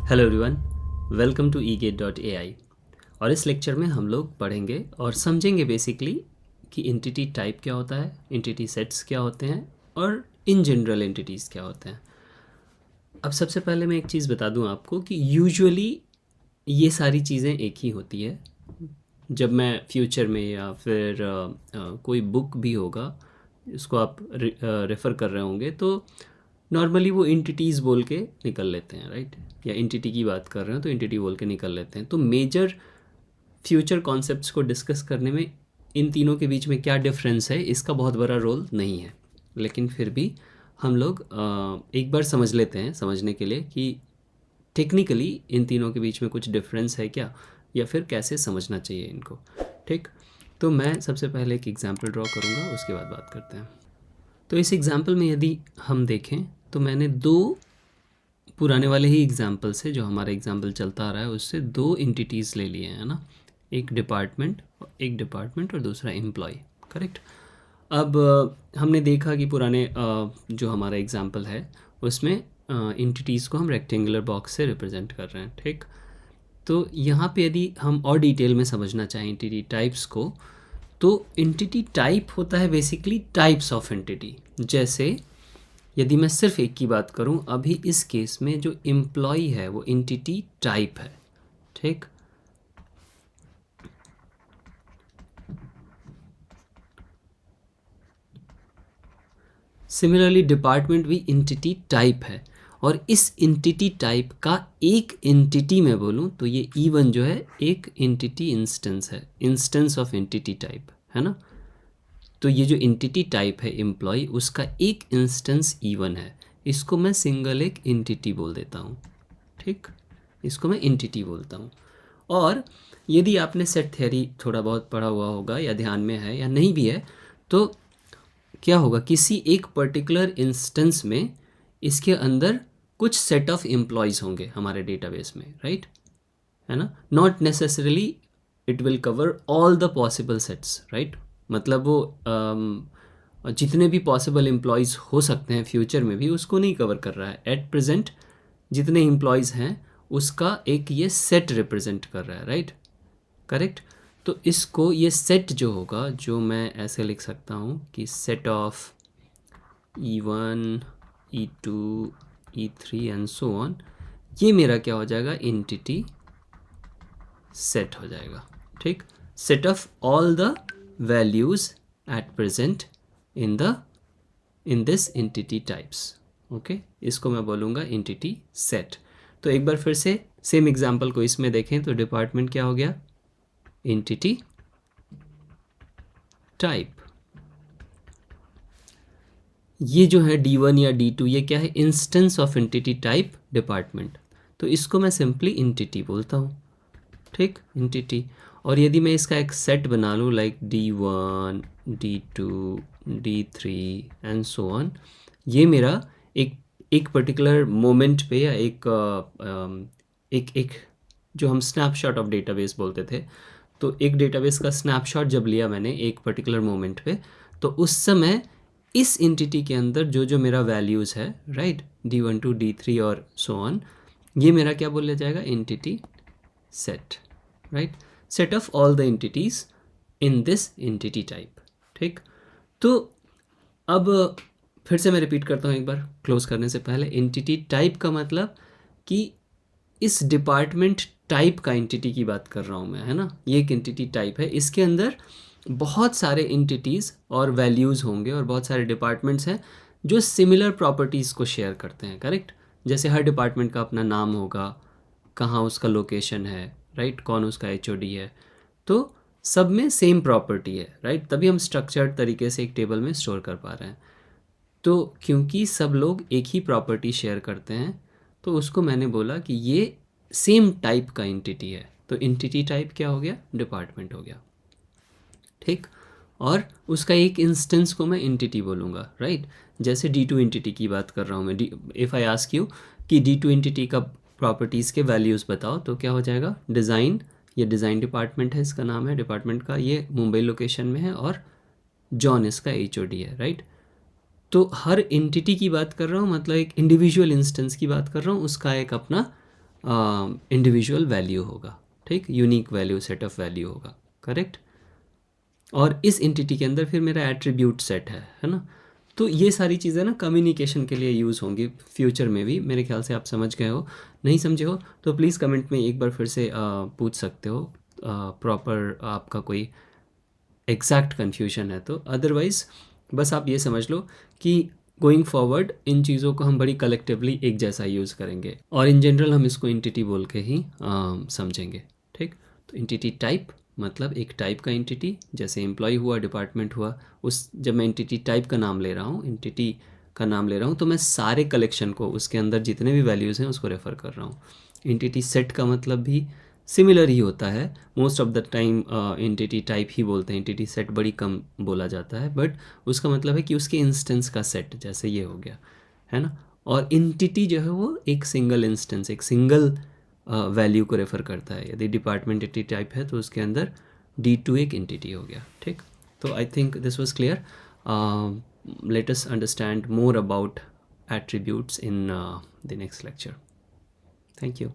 Hello everyone, welcome to egate.ai। और इस lecture में हम लोग पढ़ेंगे और समझेंगे बेसिकली कि एंटिटी टाइप क्या होता है, एंटिटी सेट्स क्या होते हैं और इन जनरल एंटिटीज़ क्या होते हैं। अब सबसे पहले मैं एक चीज़ बता दूं आपको कि यूजुअली ये सारी चीज़ें एक ही होती है। जब मैं फ्यूचर में या फिर कोई बुक भी होगा इसको आप रेफ़र कर रहे होंगे तो नॉर्मली वो एंटिटीज़ बोल के निकल लेते हैं, राइट। या एंटिटी की बात कर रहे हैं तो एंटिटी बोल के निकल लेते हैं। तो मेजर फ्यूचर कॉन्सेप्ट्स को डिस्कस करने में इन तीनों के बीच में क्या डिफरेंस है इसका बहुत बड़ा रोल नहीं है, लेकिन फिर भी हम लोग एक बार समझ लेते हैं समझने के लिए कि टेक्निकली इन तीनों के बीच में कुछ डिफरेंस है क्या, या फिर कैसे समझना चाहिए इनको। ठीक, तो मैं सबसे पहले एक एग्जांपल ड्रॉ करूँगा, उसके बाद बात करते हैं। तो इस एग्जांपल में यदि हम देखें तो मैंने दो पुराने वाले ही एग्जांपल से, जो हमारा एग्जांपल चलता आ रहा है उससे दो एंटिटीज़ ले लिए हैं ना, एक डिपार्टमेंट और दूसरा एम्प्लॉय, करेक्ट। अब हमने देखा कि पुराने जो हमारा एग्जांपल है उसमें एंटिटीज़ को हम रेक्टेंगुलर बॉक्स से रिप्रेजेंट कर रहे हैं, ठीक। तो यहाँ पे यदि हम और डिटेल में समझना चाहें एंटिटी टाइप्स को, तो एंटिटी टाइप होता है बेसिकली टाइप्स ऑफ एंटिटी। जैसे यदि मैं सिर्फ एक की बात करूं, अभी इस केस में जो एम्प्लॉय है वो एंटिटी टाइप है, ठीक। सिमिलरली डिपार्टमेंट भी एंटिटी टाइप है, और इस एंटिटी टाइप का एक एंटिटी में बोलूं तो ये E1 जो है एक एंटिटी इंस्टेंस है, इंस्टेंस ऑफ एंटिटी टाइप है ना। तो ये जो एंटिटी टाइप है एम्प्लॉय, उसका एक इंस्टेंस E1 है, इसको मैं सिंगल एक एंटिटी बोल देता हूँ, ठीक। इसको मैं एंटिटी बोलता हूँ। और यदि आपने सेट थ्योरी थोड़ा बहुत पढ़ा हुआ होगा या ध्यान में है या नहीं भी है, तो क्या होगा, किसी एक पर्टिकुलर इंस्टेंस में इसके अंदर कुछ सेट ऑफ एम्प्लॉयज़ होंगे हमारे डेटाबेस में, राइट, है ना। Not necessarily it will cover all the possible sets, right. मतलब वो जितने भी पॉसिबल एम्प्लॉयज़ हो सकते हैं फ्यूचर में भी उसको नहीं कवर कर रहा है। एट प्रेजेंट जितने एम्प्लॉयज़ हैं उसका एक ये सेट रिप्रेजेंट कर रहा है, राइट, करेक्ट। तो इसको ये सेट जो होगा, जो मैं ऐसे लिख सकता हूँ कि set of E1 E2 E3 and so on, ये मेरा क्या हो जाएगा, एंटिटी सेट हो जाएगा, ठीक। Set of all the values at present in this entity types, okay. इसको मैं बोलूँगा एंटिटी सेट। तो एक बार फिर से सेम एग्जांपल को इसमें देखें तो डिपार्टमेंट क्या हो गया, एंटिटी टाइप। ये जो है D1 या D2 ये क्या है, instance of entity type department, तो इसको मैं सिंपली एंटिटी बोलता हूँ, ठीक, एंटिटी। और यदि मैं इसका एक सेट बना लूँ like D1 D2 D3 and so on, ये मेरा एक पर्टिकुलर मोमेंट पे या एक जो हम स्नैपशॉट ऑफ डेटाबेस बोलते थे, तो एक डेटाबेस का स्नैपशॉट जब लिया मैंने एक पर्टिकुलर मोमेंट पे, तो उस समय इस एंटिटी के अंदर जो जो मेरा वैल्यूज़ है, राइट, D1 to D3 और सो ऑन, ये मेरा क्या बोला जाएगा, entity set, right. Set of all the entities in this entity type, ठीक। तो अब फिर से मैं रिपीट करता हूँ एक बार क्लोज करने से पहले। एंटिटी टाइप का मतलब कि इस डिपार्टमेंट टाइप का एंटिटी की बात कर रहा हूँ मैं, है ना। ये एक एंटिटी टाइप है, इसके अंदर बहुत सारे एंटिटीज़ और वैल्यूज़ होंगे और बहुत सारे डिपार्टमेंट्स हैं जो सिमिलर प्रॉपर्टीज़ को शेयर करते हैं, करेक्ट। जैसे हर डिपार्टमेंट का अपना नाम होगा, कहाँ उसका लोकेशन है, राइट, कौन उसका HOD है, तो सब में सेम प्रॉपर्टी है, राइट। तभी हम स्ट्रक्चर्ड तरीके से एक टेबल में स्टोर कर पा रहे हैं। तो क्योंकि सब लोग एक ही प्रॉपर्टी शेयर करते हैं, तो उसको मैंने बोला कि ये सेम टाइप का एंटिटी है, तो एंटिटी टाइप क्या हो गया, डिपार्टमेंट हो गया, ठीक। और उसका एक इंस्टेंस को मैं एंटिटी बोलूँगा, राइट। जैसे D2 एंटिटी की बात कर रहा हूँ मैं, इफ़ आई आस्क यू कि D2 एंटिटी का प्रॉपर्टीज़ के वैल्यूज़ बताओ, तो क्या हो जाएगा, डिज़ाइन, ये डिज़ाइन डिपार्टमेंट है, इसका नाम है डिपार्टमेंट का, ये मुंबई लोकेशन में है, और जॉन इसका HOD है, राइट। तो हर एंटिटी की बात कर रहा हूँ, मतलब एक इंडिविजुअल इंस्टेंस की बात कर रहा हूँ, उसका एक अपना इंडिविजुअल वैल्यू होगा, ठीक, unique value, set of value होगा, करेक्ट। और इस एंटिटी के अंदर फिर मेरा एट्रीब्यूट सेट है ना। तो ये सारी चीज़ें ना कम्युनिकेशन के लिए यूज़ होंगी फ्यूचर में भी, मेरे ख्याल से आप समझ गए हो। नहीं समझे हो तो प्लीज़ कमेंट में एक बार फिर से पूछ सकते हो, प्रॉपर आपका कोई एग्जैक्ट कन्फ्यूजन है तो। अदरवाइज़ बस आप ये समझ लो कि गोइंग फॉरवर्ड इन चीज़ों को हम बड़ी कलेक्टिवली एक जैसा यूज़ करेंगे, और इन जनरल हम इसको एंटिटी बोल के ही समझेंगे, ठीक। तो एंटिटी टाइप मतलब एक टाइप का एंटिटी, जैसे एम्प्लॉय हुआ, डिपार्टमेंट हुआ, उस जब मैं एंटिटी टाइप का नाम ले रहा हूँ, एंटिटी का नाम ले रहा हूँ, तो मैं सारे कलेक्शन को, उसके अंदर जितने भी वैल्यूज़ हैं उसको रेफ़र कर रहा हूँ। एंटिटी सेट का मतलब भी सिमिलर ही होता है, most of the time entity type ही बोलते हैं, एंटिटी सेट बड़ी कम बोला जाता है, बट उसका मतलब है कि उसके इंस्टेंस का सेट, जैसे ये हो गया, है ना। और एंटिटी जो है वो एक सिंगल इंस्टेंस, एक सिंगल वैल्यू को रेफ़र करता है। यदि डिपार्टमेंट एंटिटी टाइप है तो उसके अंदर D2 एक एंटिटी हो गया, ठीक। तो I think this was clear. Let us understand more about attributes in the next lecture. Thank you.